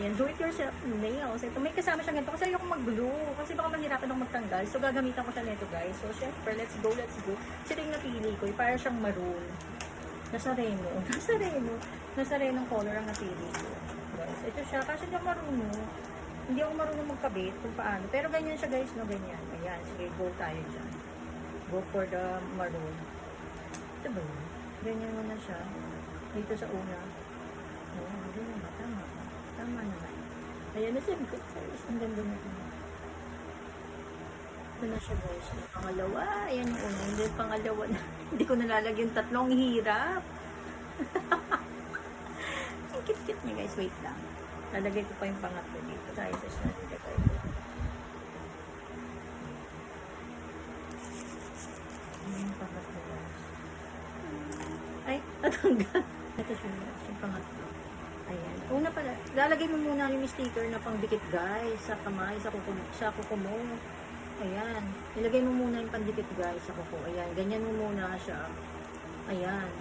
Ayan, do it yourself nails. Ito, may kasama siya ganito. Kasi ayoko mag-glue. Kasi baka mahirapan akong magtanggal. So, gagamitan ko siya nito, guys. So, syempre, let's go, let's go. Kasi ito yung napili ko. Para siyang maroon. Nasa reno. Nasa reno color ang napili ko. Guys, ito siya. Kasi hindi ako marunong. Hindi ako marunong magkabit kung paano. Pero ganyan siya, guys, no? Ganyan. Ayan, sige, go tayo dyan. Go for the maroon. Ito ba yun? Ganyan mo na siya. Dito sa una. Oh, ganyan ba? Tama. Tama naman. Ayan na siya. Guys, ang ganda na ito. Ito na siya, guys. Yung pangalawa. Ayan yung una. Hindi yung pangalawa na. Hindi ko nalalagyan tatlong hirap. Ang cute-cute niya, guys. Wait lang. Lalagay ko pa yung pangatlo dito. Tayo sa siya. Lalagay ko. Yung pangatlo, guys. Ay, natanggal. Ito siya, guys. Yung pangatlo. Ayan. Una pala, lalagay mo muna yung sticker na pangdikit, guys, sa kamay, sa kuko mo. Ayan. Ilagay mo muna yung pandikit, guys, sa kuko. Ayan. Ganyan mo muna siya. Ayan.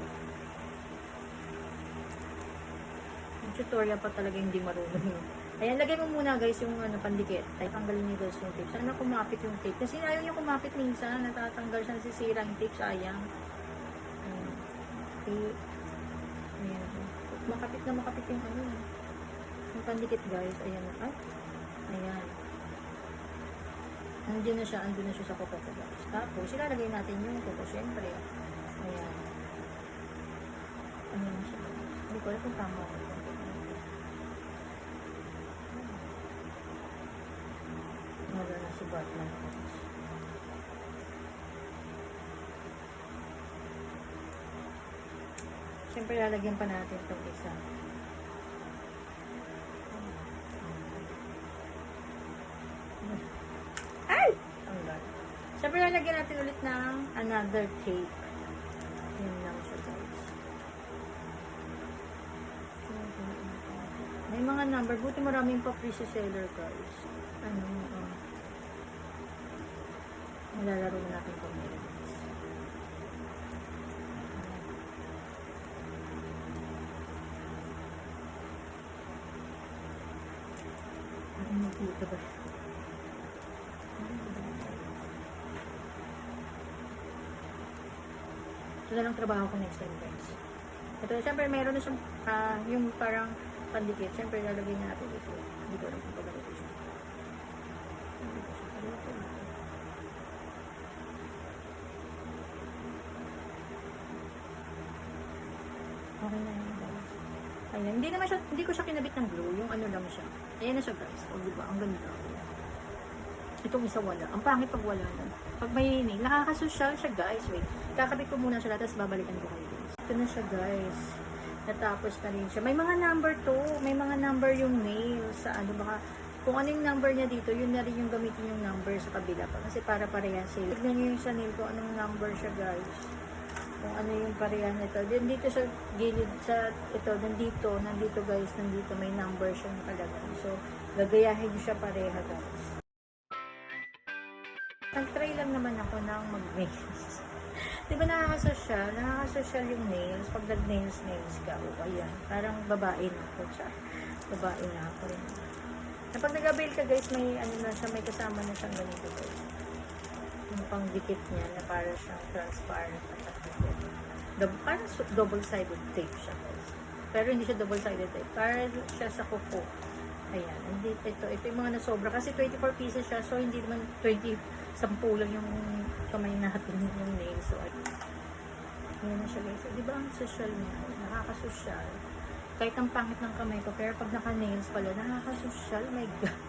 Yung tutorial pa talaga hindi marunong. Ayan. Lagay mo muna, guys, yung pandikit. Ay, tanggalin niyo, guys, yung tape. Sana kumapit yung tape. Kasi ayaw niyo kumapit minsan. Natatanggal siya, sisira yung tape. Sayang. Ayan. Okay. Ayan. Makapit na makapit yung yung pandikit, guys. Ayan na. Ay. Ayan. Andun na siya sa kuko, guys. Tapos, ilalagay natin yung kuko, syempre. Ayan. Ayan siya, guys. Hindi ko alam kung tama ako. Wala na si Batman, guys. Siyempre, lalagyan pa natin itong isa. Ay! Ang God. Siyempre, lalagyan natin ulit ng another tape. Yun lang siya, guys. May mga number. Buti maraming pa free seller, guys. Malalaro natin ito ngayon, guys. Dito ba? Ito na lang trabaho ko next time, guys. Ito, syempre, mayroon na siyang yung parang pandikit. Syempre, lalagay natin dito. Hindi ko lang kung paglalagay siya. Okay na yun, guys. Ayan, hindi ko siya kinabit ng glue. Yung lang siya. Ayan na siya, guys. O, diba? Ang ganda. Itong isa wala. Ang pangit pag wala na. Pag may nail, nakakasosyal siya, guys. Wait. Kakabit ko muna siya, tapos babalikan ko kayo, guys. Ito na siya, guys. Natapos na rin siya. May mga number to. May mga number yung nail sa baka kung ano yung number niya dito, yun na rin yung gamitin yung number sa kabila pa. Kasi para parehan sila. Tignan nyo yung sa nail kung anong number siya, guys. Kung ano yung parehan nito. Then dito sa gilid, sa ito, nandito guys, nandito may number siya nakalagay. So, gagayahin nyo siya pareha, guys. Nag-try lang naman ako ng mag-nails. Diba nakakasosyal? Nakakasosyal yung nails. Pag nag-nails ka, ayan. Parang babae na ako. Babae na ako rin. Kapag nag-avail ka, guys, may na siya, may kasama na siyang ganito, guys. Yung pang-dikit niya na para siyang transparent at parang double-sided tape siya, guys. Pero hindi siya double-sided tape. Para siya sa kuko. Ayan. Ito yung mga nasobra. Kasi 24 pieces siya. So, hindi naman 10 lang yung kamay natin yung nail. So, ayan na siya, guys. So, diba ang social niya? Nakakasosyal. Kahit ang pangit ng kamay ko. Pero pag naka-nails pala, nakakasosyal. My God.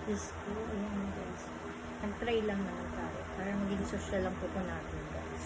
Diyos ko. Ayan, guys. Ang try lang naman tayo. Para maging social lang po natin, guys.